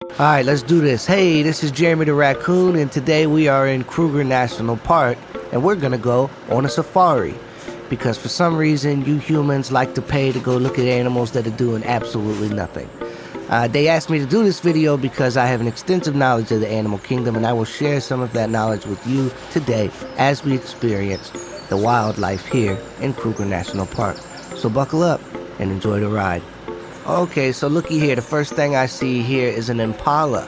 Alright, let's do this. Hey, this is Jeremy the Raccoon, and today we are in Kruger National Park, and we're gonna go on a safari. Because for some reason, you humans like to pay to go look at animals that are doing absolutely nothing. They asked me to do this video because I have an extensive knowledge of the animal kingdom, and I will share some of that knowledge with you today as we experience the wildlife here in Kruger National Park. So buckle up and enjoy the ride. Okay, so looky here. The first thing I see here is an Impala.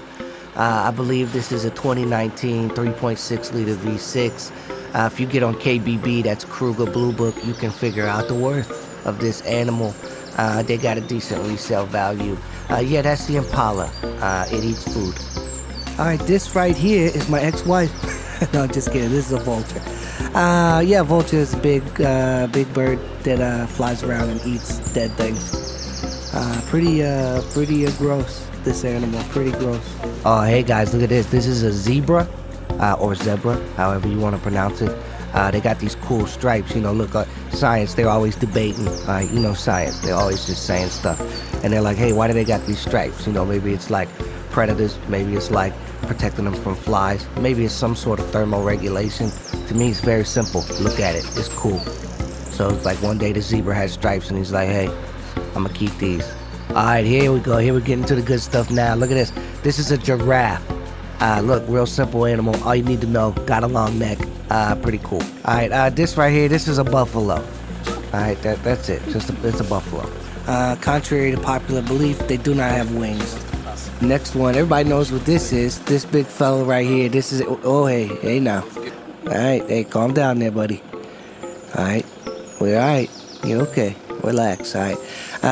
I believe this is a 2019 3.6 liter V6. If you get on KBB, that's Kruger Blue Book, you can figure out the worth of this animal. They got a decent resale value. Yeah, that's the Impala. It eats food. Alright, this right here is my ex-wife. No, just kidding. This is a Vulture. Yeah, Vulture is a big bird that flies around and eats dead things. Pretty gross, this animal, pretty gross. Oh, hey guys, look at this. This is a zebra, or zebra, however you want to pronounce it. They got these cool stripes, you know, look, science, they're always debating, you know, science. They're always just saying stuff. And they're like, hey, why do they got these stripes? You know, maybe it's like predators, maybe it's like protecting them from flies, maybe it's some sort of thermal regulation. To me, it's very simple. Look at it, it's cool. So it's like one day the zebra had stripes and he's like, hey, I'm gonna keep these. Alright, here we go. Here we're getting to the good stuff now. Look at this. This is a giraffe. Look, real simple animal. All you need to know, got a long neck. Pretty cool. Alright, this right here, this is a buffalo. Alright, that's it. It's a buffalo. Contrary to popular belief, they do not have wings. Next one, everybody knows what this is. This big fella right here, this is, oh, hey now. Alright, hey, calm down there, buddy. Alright, we're alright. You're okay. Relax, alright.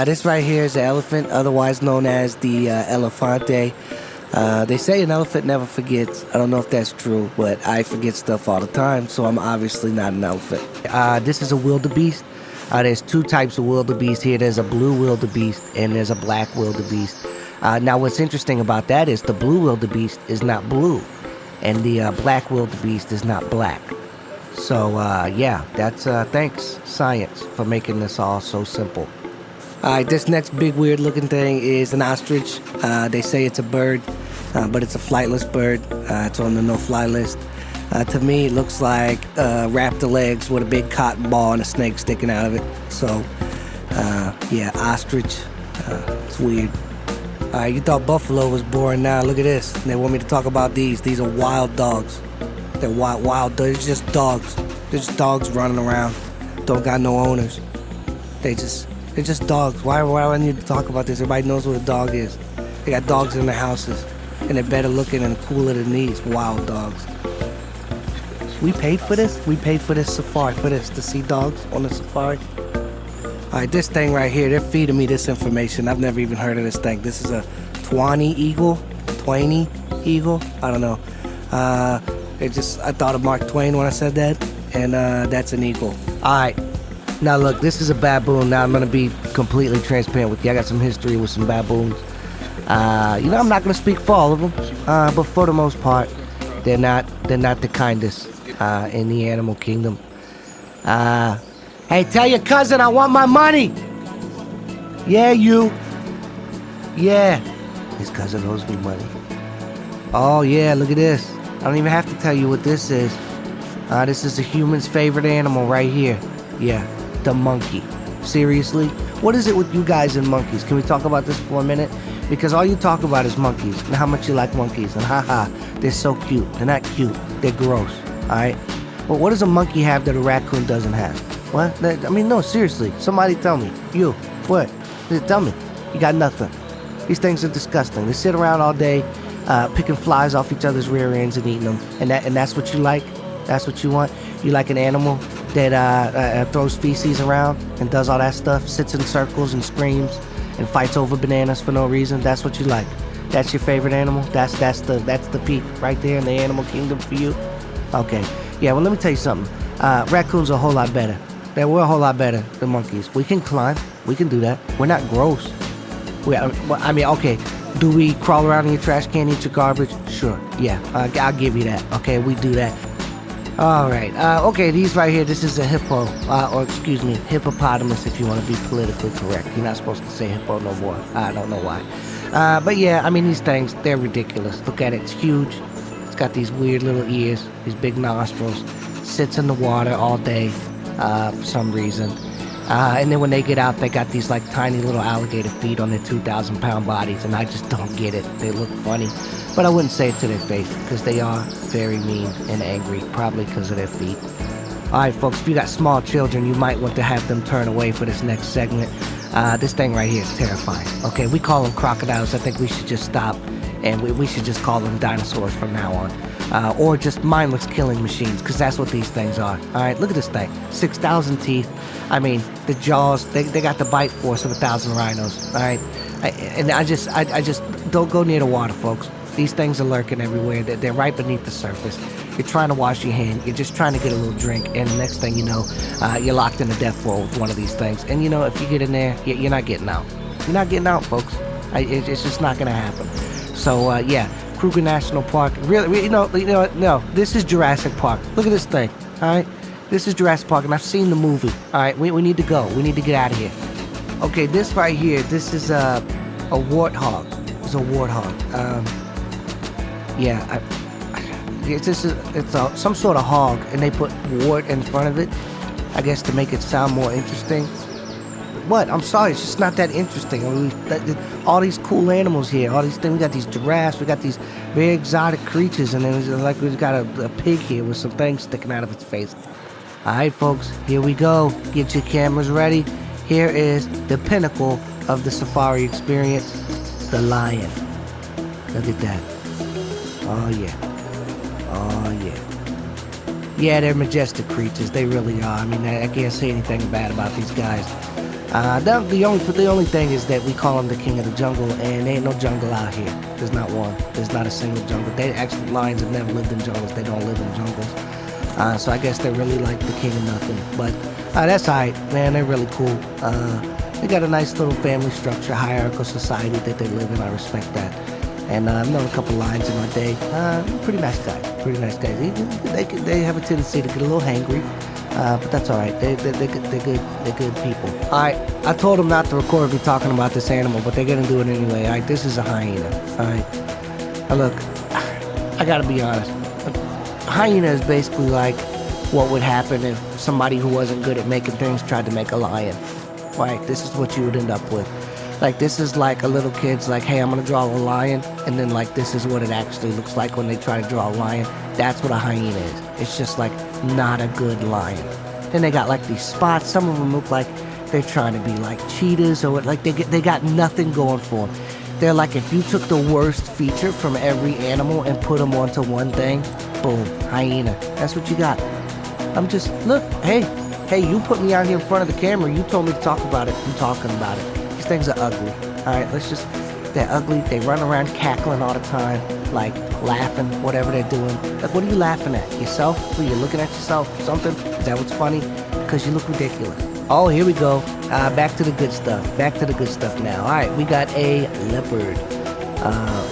This right here is the elephant, otherwise known as the elefante. They say an elephant never forgets. I don't know if that's true, but I forget stuff all the time, so I'm obviously not an elephant. This is a wildebeest. There's two types of wildebeest here. There's a blue wildebeest and there's a black wildebeest. Now what's interesting about that is the blue wildebeest is not blue, and the black wildebeest is not black. So, yeah, that's, thanks, science, for making this all so simple. Alright, this next big weird looking thing is an ostrich. They say it's a bird, but it's a flightless bird. It's on the no-fly list. To me, it looks like raptor legs with a big cotton ball and a snake sticking out of it. So, yeah, ostrich. It's weird. Alright, you thought buffalo was boring. Now look at this. They want me to talk about these. These are wild dogs. They're wild. They're just dogs. They're just dogs running around. Don't got no owners. They're just dogs. Why do I need to talk about this? Everybody knows what a dog is. They got dogs in their houses, and they're better looking and cooler than these wild dogs. We paid for this? We paid for this safari, to see dogs on the safari? Alright, this thing right here, they're feeding me this information. I've never even heard of this thing. This is a Twanny eagle? I don't know. I thought of Mark Twain when I said that, and that's an eagle. Alright, now look, this is a baboon. Now I'm gonna be completely transparent with you. I got some history with some baboons. You know, I'm not gonna speak for all of them, but for the most part, they're not the kindest in the animal kingdom. Hey, tell your cousin I want my money. Yeah, you. Yeah, his cousin owes me money. Oh yeah, look at this. I don't even have to tell you what this is. This is a human's favorite animal right here. Yeah, the monkey. Seriously? What is it with you guys and monkeys? Can we talk about this for a minute? Because all you talk about is monkeys and how much you like monkeys. And haha, they're so cute. They're not cute. They're gross. Alright? But what does a monkey have that a raccoon doesn't have? What? I mean, no, seriously. Somebody tell me. You. What? Tell me. You got nothing. These things are disgusting. They sit around all day, picking flies off each other's rear ends and eating them. And that's what you like? That's what you want? You like an animal that throws feces around and does all that stuff, sits in circles and screams and fights over bananas for no reason? That's what you like? That's your favorite animal? That's the peak right there in the animal kingdom for you? Okay. Yeah, well, let me tell you something. Raccoons are a whole lot better. We're a whole lot better than monkeys. We can climb. We can do that. We're not gross. I mean, okay. Do we crawl around in your trash can, eat your garbage? Sure. Yeah, I'll give you that. Okay, we do that. Alright, okay, these right here, this is a hippo, or excuse me, hippopotamus if you want to be politically correct. You're not supposed to say hippo no more. I don't know why. But yeah, I mean, these things, they're ridiculous. Look at it, it's huge. It's got these weird little ears, these big nostrils. Sits in the water all day for some reason. And then when they get out, they got these like tiny little alligator feet on their 2,000-pound bodies, and I just don't get it. They look funny, but I wouldn't say it to their face because they are very mean and angry, probably because of their feet. All right, folks, if you got small children, you might want to have them turn away for this next segment. This thing right here is terrifying. Okay, we call them crocodiles. I think we should just stop, and we should just call them dinosaurs from now on. Or just mindless killing machines, because that's what these things are. All right, look at this thing. 6,000 teeth. I mean, the jaws, they got the bite force of 1,000 rhinos. All right, I just don't go near the water, folks. These things are lurking everywhere. They're right beneath the surface. You're trying to wash your hand. You're just trying to get a little drink, and the next thing you know, you're locked in a death row with one of these things. And you know, if you get in there, you're not getting out. You're not getting out, folks. It's just not gonna happen. So yeah. Kruger National Park. Really, no, this is Jurassic Park. Look at this thing, all right? This is Jurassic Park, and I've seen the movie, all right? We need to go. We need to get out of here. Okay, this right here, this is a warthog. It's a warthog. Yeah, it's some sort of hog, and they put wart in front of it, I guess to make it sound more interesting. What? I'm sorry, it's just not that interesting. I mean, all these cool animals here, all these things. We got these giraffes, we got these very exotic creatures, and then like we've got a pig here with some things sticking out of its face. All right, folks, here we go. Get your cameras ready. Here is the pinnacle of the safari experience, the lion. Look at that. Oh yeah. Oh yeah. Yeah, they're majestic creatures. They really are. I mean, I can't say anything bad about these guys. The only thing is that we call them the king of the jungle, and there ain't no jungle out here. There's not one. There's not a single jungle. Lions have never lived in jungles. They don't live in jungles. So I guess they're really like the king of nothing. But that's alright, man. They're really cool. They got a nice little family structure, hierarchical society that they live in. I respect that. And I've known a couple lions in my day. Pretty nice guys. Pretty nice guys. They have a tendency to get a little hangry. But that's all right. They're good people. All right, I told them not to record me talking about this animal, but they're gonna do it anyway. All right, this is a hyena. All right. Now look, I gotta be honest. A hyena is basically like what would happen if somebody who wasn't good at making things tried to make a lion. Right? This is what you would end up with. Like, this is like a little kid's like, hey, I'm gonna draw a lion, and then like this is what it actually looks like when they try to draw a lion. That's what a hyena is. It's just like not a good lion. Then they got like these spots. Some of them look like they're trying to be like cheetahs, or like they got nothing going for them. They're like, if you took the worst feature from every animal and put them onto one thing, boom, hyena. That's what you got. I'm just, look, hey, you put me out here in front of the camera. You told me to talk about it. I'm talking about it. These things are ugly. All right, they're ugly. They run around cackling all the time, like laughing, whatever they're doing. Like, what are you laughing at? Yourself? Are you looking at yourself? Something? Is that what's funny? Because you look ridiculous. Oh, here we go. Back to the good stuff. Back to the good stuff now. All right, we got a leopard,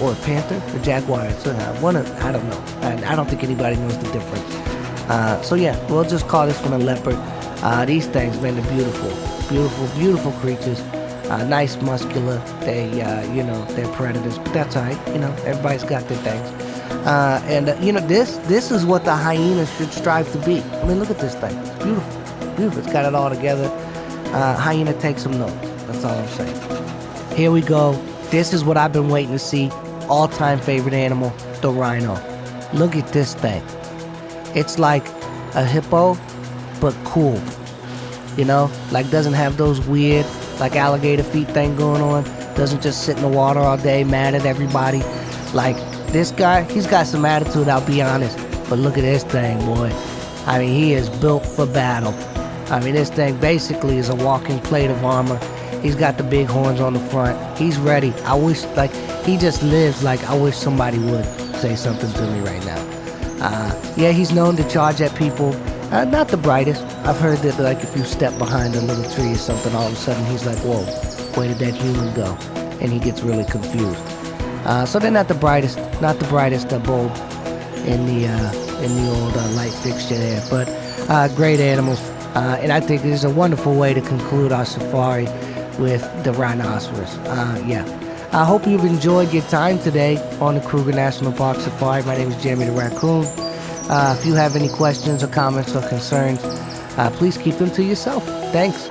or a panther, or jaguar. So I don't know. I don't think anybody knows the difference. So yeah, we'll just call this one a leopard. These things, man, they're beautiful, beautiful, beautiful creatures. Nice, muscular. They're predators, but that's all right. Everybody's got their things. This is what the hyena should strive to be. I mean, look at this thing. It's beautiful, beautiful. It's got it all together. Hyena takes some notes. That's all I'm saying. Here we go. This is what I've been waiting to see. All-time favorite animal, the rhino. Look at this thing. It's like a hippo, but cool. Like doesn't have those weird, like alligator feet thing going on. Doesn't just sit in the water all day mad at everybody. Like this guy, he's got some attitude, I'll be honest. But look at this thing, boy. I mean, he is built for battle. I mean, this thing basically is a walking plate of armor. He's got the big horns on the front. He's ready. I wish, like, he just lives like I wish somebody would say something to me right now. Yeah, he's known to charge at people. Not the brightest. I've heard that, like, if you step behind a little tree or something, all of a sudden he's like, whoa, where did that human go? And he gets really confused. So they're not the brightest bulb in the old light fixture there. But great animals. And I think this is a wonderful way to conclude our safari with the rhinoceros. Yeah. I hope you've enjoyed your time today on the Kruger National Park Safari. My name is Jeremy the Raccoon. If you have any questions or comments or concerns, please keep them to yourself. Thanks.